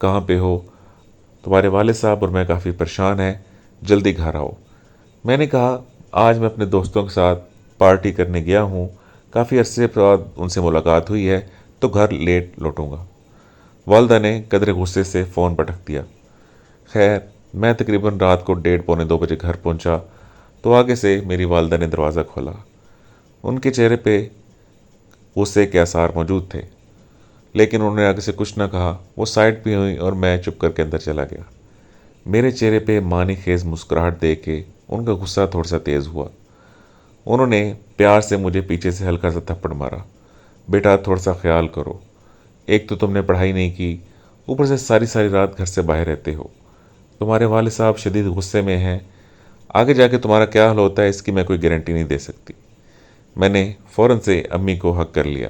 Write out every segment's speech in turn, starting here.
کہاں پہ ہو؟ تمہارے والد صاحب اور میں کافی پریشان ہیں، جلدی گھر آؤ۔ میں نے کہا آج میں اپنے دوستوں کے ساتھ پارٹی کرنے گیا ہوں، کافی عرصے بعد ان سے ملاقات ہوئی ہے، تو گھر لیٹ لوٹوں گا۔ والدہ نے قدرے غصے سے فون پٹک دیا۔ خیر، میں تقریباً رات کو 1:30 پونے 2 بجے گھر پہنچا تو آگے سے میری والدہ نے دروازہ کھولا۔ ان کے چہرے پہ غصے کے آثار موجود تھے، لیکن انہوں نے آگے سے کچھ نہ کہا۔ وہ سائڈ پہ ہوئی اور میں چپ کر کے اندر چلا گیا۔ میرے چہرے پہ معنی خیز مسکراہٹ دیکھ کے ان کا غصہ تھوڑا سا تیز ہوا۔ انہوں نے پیار سے مجھے پیچھے سے ہلکا سا تھپڑ مارا۔ بیٹا تھوڑا سا خیال کرو، ایک تو تم نے پڑھائی نہیں کی، اوپر سے ساری ساری رات گھر سے باہر رہتے ہو، تمہارے والد صاحب شدید غصے میں ہیں، آگے جا کے تمہارا کیا حل ہوتا ہے اس کی میں کوئی گارنٹی نہیں دے سکتی۔ میں نے فوراً سے امی کو حق کر لیا۔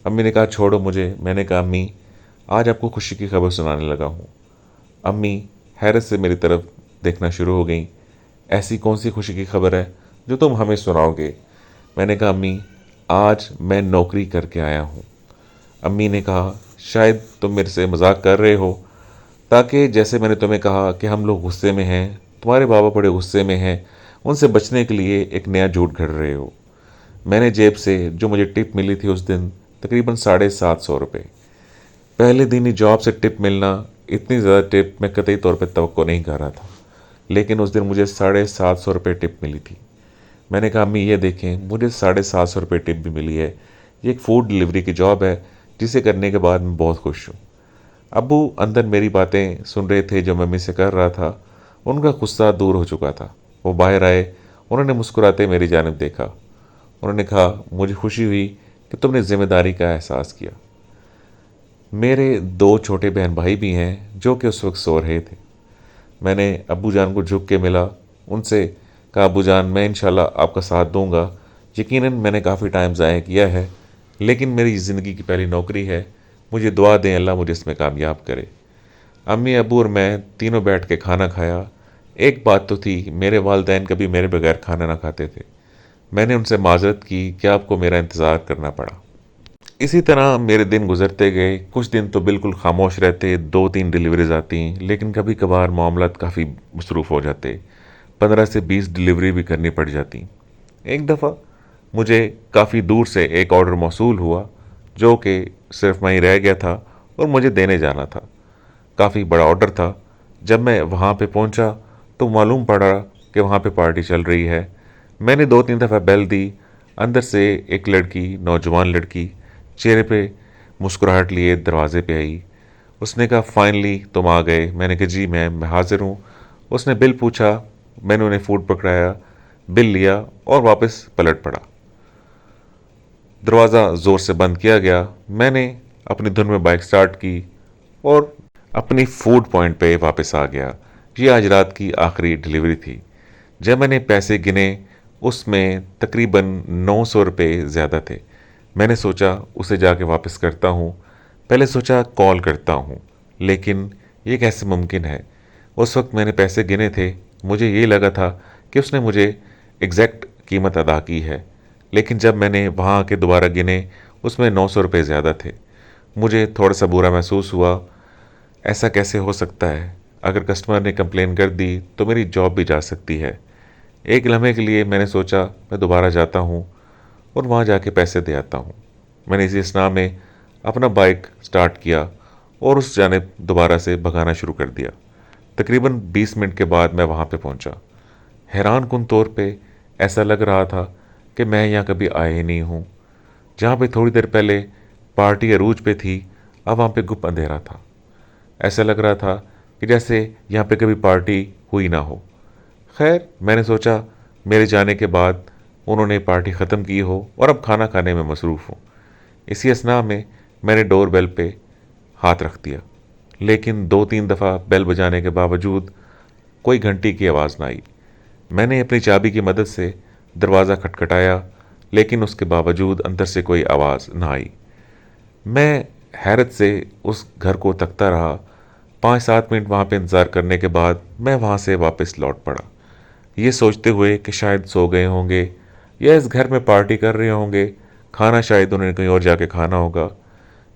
امی نے کہا چھوڑو مجھے۔ میں نے کہا امی آج آپ کو خوشی کی خبر سنانے لگا ہوں۔ امی حیرت سے میری طرف دیکھنا شروع ہو گئیں۔ ایسی کون سی خوشی کی خبر ہے جو تم ہمیں سناؤ گے؟ میں نے کہا امی آج میں نوکری کر کے آیا ہوں۔ امی نے کہا شاید تم میرے سے مذاق کر رہے ہو، تاکہ جیسے میں نے تمہیں کہا کہ ہم لوگ غصے میں ہیں، تمہارے بابا بڑے غصے میں ہیں، ان سے بچنے کے لیے ایک نیا جھوٹ گھڑ رہے ہو۔ میں نے جیب سے جو مجھے ٹپ ملی تھی اس دن تقریباً 750 روپے، پہلے دن ہی جاب سے ٹپ ملنا، اتنی زیادہ ٹپ میں قطعی طور پہ توقع نہیں کر رہا تھا، لیکن اس دن مجھے 750 روپے ٹپ ملی تھی۔ میں نے کہا امی یہ دیکھیں مجھے 750 روپے ٹپ بھی ملی ہے، یہ ایک فوڈ ڈلیوری کی جاب ہے جسے کرنے کے بعد میں بہت خوش ہوں۔ ابو اندر میری باتیں سن رہے تھے جو میں امی سے کر رہا تھا۔ ان کا غصہ دور ہو چکا تھا۔ وہ باہر آئے، انہوں نے مسکراتے میری جانب دیکھا۔ انہوں نے کہا مجھے خوشی ہوئی کہ تم نے ذمہ داری کا احساس کیا۔ میرے 2 چھوٹے بہن بھائی بھی ہیں جو کہ اس وقت سو رہے تھے۔ میں نے ابو جان کو جھک کے ملا، ان سے کہا ابو جان میں انشاءاللہ آپ کا ساتھ دوں گا، یقیناً میں نے کافی ٹائم ضائع کیا ہے، لیکن میری زندگی کی پہلی نوکری ہے، مجھے دعا دیں اللہ مجھے اس میں کامیاب کرے۔ امی ابو اور میں تینوں بیٹھ کے کھانا کھایا۔ ایک بات تو تھی، میرے والدین کبھی میرے بغیر کھانا نہ کھاتے تھے۔ میں نے ان سے معذرت کی کہ آپ کو میرا انتظار کرنا پڑا۔ اسی طرح میرے دن گزرتے گئے۔ کچھ دن تو بالکل خاموش رہتے، 2-3 ڈلیوریز آتی، لیکن کبھی کبھار معاملات کافی مصروف ہو جاتے، 15 سے 20 ڈلیوری بھی کرنی پڑ جاتی۔ ایک دفعہ مجھے کافی دور سے ایک آرڈر موصول ہوا جو کہ صرف میں ہی رہ گیا تھا اور مجھے دینے جانا تھا۔ کافی بڑا آرڈر تھا۔ جب میں وہاں پہ پہنچا تو معلوم پڑا کہ وہاں پہ پارٹی چل رہی ہے۔ میں نے 2-3 دفعہ بیل دی، اندر سے ایک لڑکی، نوجوان لڑکی، چہرے پہ مسکراہٹ لیے دروازے پہ آئی۔ اس نے کہا فائنلی تم آ گئے۔ میں نے کہا جی میم میں حاضر ہوں۔ اس نے بل پوچھا، میں نے انہیں فوڈ پکڑایا، بل لیا اور واپس پلٹ پڑا۔ دروازہ زور سے بند کیا گیا۔ میں نے اپنی دھن میں بائک سٹارٹ کی اور اپنی فوڈ پوائنٹ پہ واپس آ گیا۔ یہ آج رات کی آخری ڈلیوری تھی۔ جب میں نے پیسے گنے اس میں تقریباً 900 روپے زیادہ تھے۔ میں نے سوچا اسے جا کے واپس کرتا ہوں، پہلے سوچا کال کرتا ہوں، لیکن یہ کیسے ممکن ہے؟ اس وقت میں نے پیسے گنے تھے، مجھے یہ لگا تھا کہ اس نے مجھے ایگزیکٹ قیمت ادا کی ہے، لیکن جب میں نے وہاں آ کے دوبارہ گنے اس میں 900 روپے زیادہ تھے۔ مجھے تھوڑا سا برا محسوس ہوا۔ ایسا کیسے ہو سکتا ہے؟ اگر کسٹمر نے کمپلین کر دی تو میری جاب بھی جا سکتی ہے۔ ایک لمحے کے لیے میں نے سوچا میں دوبارہ جاتا ہوں اور وہاں جا کے پیسے دے آتا ہوں۔ میں نے اسی اثناء میں اپنا بائک سٹارٹ کیا اور اس جانب دوبارہ سے بھگانا شروع کر دیا۔ تقریباً 20 منٹ کے بعد میں وہاں پہ پہنچا۔ حیران کن طور پہ ایسا لگ رہا تھا کہ میں یہاں کبھی آیا ہی نہیں ہوں۔ جہاں پہ تھوڑی دیر پہلے پارٹی عروج پہ تھی، اب وہاں پہ گپ اندھیرا تھا۔ ایسا لگ رہا تھا کہ جیسے یہاں پہ کبھی پارٹی ہوئی نہ ہو۔ خیر میں نے سوچا میرے جانے کے بعد انہوں نے پارٹی ختم کی ہو اور اب کھانا کھانے میں مصروف ہوں۔ اسی اثناء میں نے ڈور بیل پہ ہاتھ رکھ دیا، لیکن 2-3 دفعہ بیل بجانے کے باوجود کوئی گھنٹی کی آواز نہ آئی۔ میں نے اپنی چابی کی مدد سے دروازہ کھٹکھٹایا، لیکن اس کے باوجود اندر سے کوئی آواز نہ آئی۔ میں حیرت سے اس گھر کو تکتا رہا۔ 5-7 منٹ وہاں پہ انتظار کرنے کے بعد میں وہاں سے واپس لوٹ پڑا، یہ سوچتے ہوئے کہ شاید سو گئے ہوں گے یا اس گھر میں پارٹی کر رہے ہوں گے، کھانا شاید انہوں نے کہیں اور جا کے کھانا ہوگا۔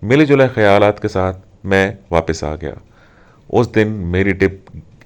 ملے جلے خیالات کے ساتھ میں واپس آ گیا۔ اس دن میری ٹپ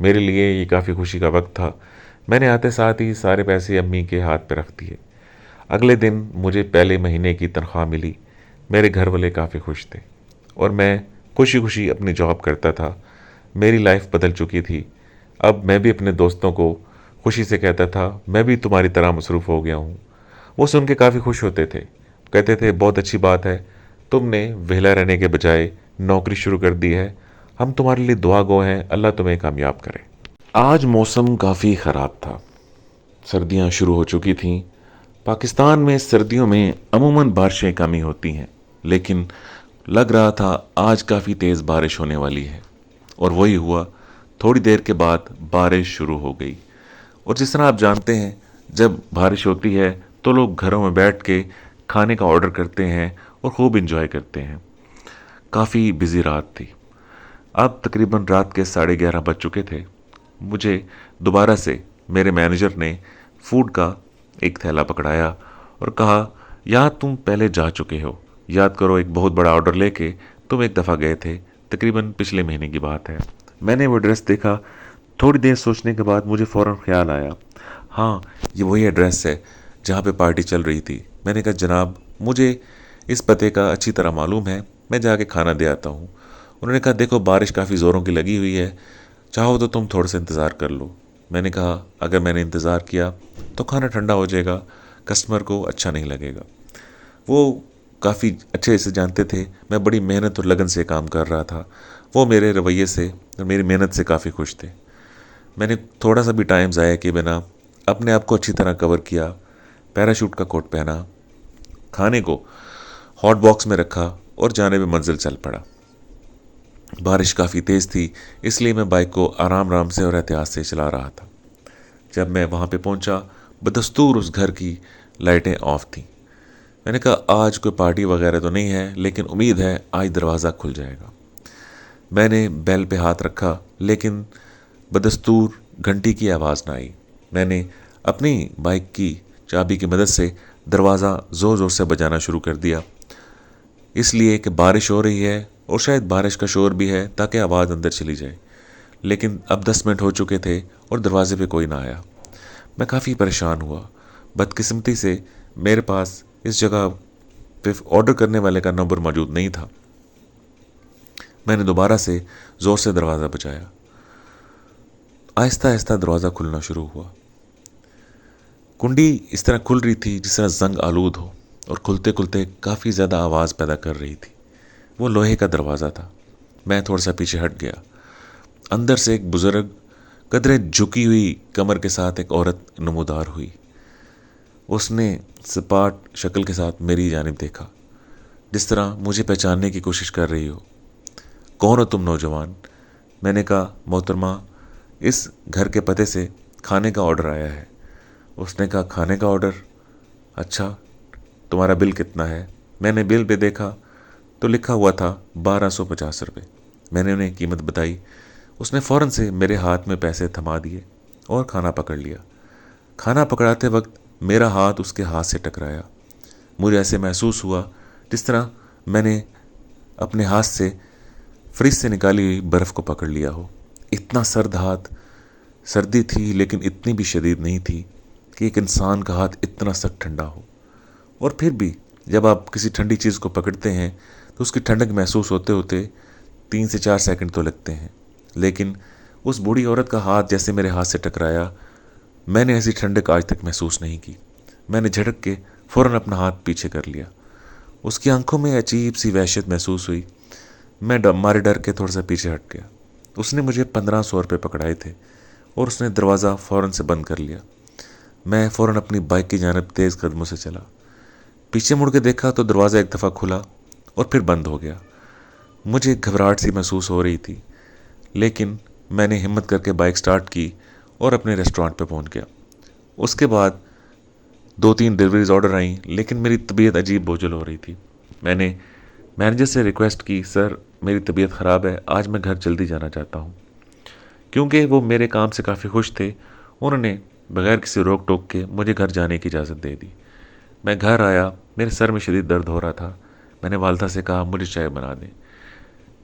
میرے لیے یہ کافی خوشی کا وقت تھا۔ میں نے آتے ساتھ ہی سارے پیسے امی کے ہاتھ پہ رکھ دیے۔ اگلے دن مجھے پہلے مہینے کی تنخواہ ملی۔ میرے گھر والے کافی خوش تھے اور میں خوشی خوشی اپنی جاب کرتا تھا۔ میری لائف بدل چکی تھی۔ اب میں بھی اپنے دوستوں کو خوشی سے کہتا تھا میں بھی تمہاری طرح مصروف ہو گیا ہوں۔ وہ سن کے کافی خوش ہوتے تھے، کہتے تھے بہت اچھی بات ہے، تم نے وہلا رہنے کے بجائے نوکری شروع کر دی ہے، ہم تمہارے لیے دعا گو ہیں، اللہ تمہیں کامیاب کرے۔ آج موسم کافی خراب تھا، سردیاں شروع ہو چکی تھیں۔ پاکستان میں سردیوں میں عموماً بارشیں کم ہی ہوتی ہیں، لیکن لگ رہا تھا آج کافی تیز بارش ہونے والی ہے، اور وہی ہوا۔ تھوڑی دیر کے بعد بارش شروع ہو گئی، اور جس طرح آپ جانتے ہیں جب بارش ہوتی ہے تو لوگ گھروں میں بیٹھ کے کھانے کا آرڈر کرتے ہیں اور خوب انجوائے کرتے ہیں۔ کافی بزی رات تھی۔ اب تقریباً رات کے 11:30 بج چکے تھے۔ مجھے دوبارہ سے میرے مینیجر نے فوڈ کا ایک تھیلا پکڑایا اور کہا یہاں تم پہلے جا چکے ہو، یاد کرو ایک بہت بڑا آرڈر لے کے تم ایک دفعہ گئے تھے، تقریباً پچھلے مہینے کی بات ہے۔ میں نے وہ ایڈریس دیکھا۔ تھوڑی دیر سوچنے کے بعد مجھے فوراً خیال آیا، ہاں یہ وہی ایڈریس ہے جہاں پہ پارٹی چل رہی تھی۔ میں نے کہا جناب مجھے اس پتے کا اچھی طرح معلوم ہے، میں جا کے کھانا دے آتا ہوں۔ انہوں نے کہا دیکھو بارش کافی زوروں کی لگی ہوئی ہے، چاہو تو تم تھوڑا سا انتظار کر لو۔ میں نے کہا اگر میں نے انتظار کیا تو کھانا ٹھنڈا ہو جائے گا، کسٹمر کو اچھا نہیں لگے گا۔ وہ کافی اچھے سے جانتے تھے میں بڑی محنت اور لگن سے کام کر رہا تھا۔ وہ میرے رویے سے اور میری محنت سے کافی خوش تھے۔ میں نے تھوڑا سا بھی ٹائم ضائع کیے بنا اپنے آپ کو اچھی طرح کور کیا، پیراشوٹ کا کوٹ پہنا، کھانے کو ہاٹ باکس میں رکھا اور جانب منزل چل پڑا۔ بارش کافی تیز تھی، اس لیے میں بائک کو آرام آرام سے اور احتیاط سے چلا رہا تھا۔ جب میں وہاں پہ پہنچا بدستور اس گھر کی لائٹیں آف تھیں۔ میں نے کہا آج کوئی پارٹی وغیرہ تو نہیں ہے، لیکن امید ہے آج دروازہ کھل جائے گا۔ میں نے بیل پہ ہاتھ رکھا، لیکن بدستور گھنٹی کی آواز نہ آئی۔ میں نے اپنی بائک کی چابی کی مدد سے دروازہ زور زور سے بجانا شروع کر دیا، اس لیے کہ بارش ہو رہی ہے اور شاید بارش کا شور بھی ہے تاکہ آواز اندر چلی جائے۔ لیکن اب 10 منٹ ہو چکے تھے اور دروازے پہ کوئی نہ آیا۔ میں کافی پریشان ہوا۔ بدقسمتی سے میرے پاس اس جگہ پہ آرڈر کرنے والے کا نمبر موجود نہیں تھا۔ میں نے دوبارہ سے زور سے دروازہ بجایا۔ آہستہ آہستہ دروازہ کھلنا شروع ہوا۔ کنڈی اس طرح کھل رہی تھی جس طرح زنگ آلود ہو، اور کھلتے کھلتے کافی زیادہ آواز پیدا کر رہی تھی۔ وہ لوہے کا دروازہ تھا۔ میں تھوڑا سا پیچھے ہٹ گیا۔ اندر سے ایک بزرگ قدرے جھکی ہوئی کمر کے ساتھ ایک عورت نمودار ہوئی۔ اس نے سپاٹ شکل کے ساتھ میری جانب دیکھا، جس طرح مجھے پہچاننے کی کوشش کر رہی ہو۔ کون ہو تم نوجوان؟ میں نے کہا محترمہ اس گھر کے پتے سے کھانے کا آرڈر آیا ہے۔ اس نے کہا کھانے کا آرڈر؟ اچھا تمہارا بل کتنا ہے؟ میں نے بل پہ دیکھا تو لکھا ہوا تھا 1250 روپے۔ میں نے انہیں قیمت بتائی۔ اس نے فوراً سے میرے ہاتھ میں پیسے تھما دیے اور کھانا پکڑ لیا۔ کھانا پکڑاتے وقت میرا ہاتھ اس کے ہاتھ سے ٹکرایا۔ مجھے ایسے محسوس ہوا جس طرح میں نے اپنے ہاتھ سے فریج سے نکالی ہوئی برف کو پکڑ لیا ہو۔ اتنا سرد ہاتھ، سردی تھی لیکن اتنی بھی شدید نہیں تھی کہ ایک انسان کا ہاتھ اتنا سخت ٹھنڈا ہو۔ اور پھر بھی جب آپ کسی ٹھنڈی چیز کو پکڑتے ہیں تو اس کی ٹھنڈک محسوس ہوتے ہوتے 3 سے 4 سیکنڈ تو لگتے ہیں، لیکن اس بوڑھی عورت کا ہاتھ جیسے میرے ہاتھ سے ٹکرایا، میں نے ایسی ٹھنڈک آج تک محسوس نہیں کی۔ میں نے جھٹک کے فوراً اپنا ہاتھ پیچھے کر لیا۔ اس کی آنکھوں میں عجیب سی وحشت محسوس ہوئی۔ میں مارے ڈر کے تھوڑا سا پیچھے ہٹ گیا۔ اس نے مجھے 1500 روپے پکڑائے تھے اور اس نے دروازہ فوراً سے بند کر لیا۔ میں فوراً اپنی بائک کی جانب تیز قدموں سے چلا۔ پیچھے مڑ کے دیکھا تو دروازہ ایک دفعہ کھلا اور پھر بند ہو گیا۔ مجھے گھبراہٹ سی محسوس ہو رہی تھی، لیکن میں نے ہمت کر کے بائک سٹارٹ کی اور اپنے ریسٹورانٹ پہ پہنچ گیا۔ اس کے بعد 2-3 ڈیلیوریز آرڈر آئیں، لیکن میری طبیعت عجیب بوجھل ہو رہی تھی۔ میں نے مینیجر سے ریکویسٹ کی، سر میری طبیعت خراب ہے، آج میں گھر جلدی جانا چاہتا ہوں۔ کیونکہ وہ میرے کام سے کافی خوش تھے، انہوں نے بغیر کسی روک ٹوک کے مجھے گھر جانے کی اجازت دے دی۔ میں گھر آیا، میرے سر میں شدید درد ہو رہا تھا۔ میں نے والدہ سے کہا مجھے چائے بنا دیں۔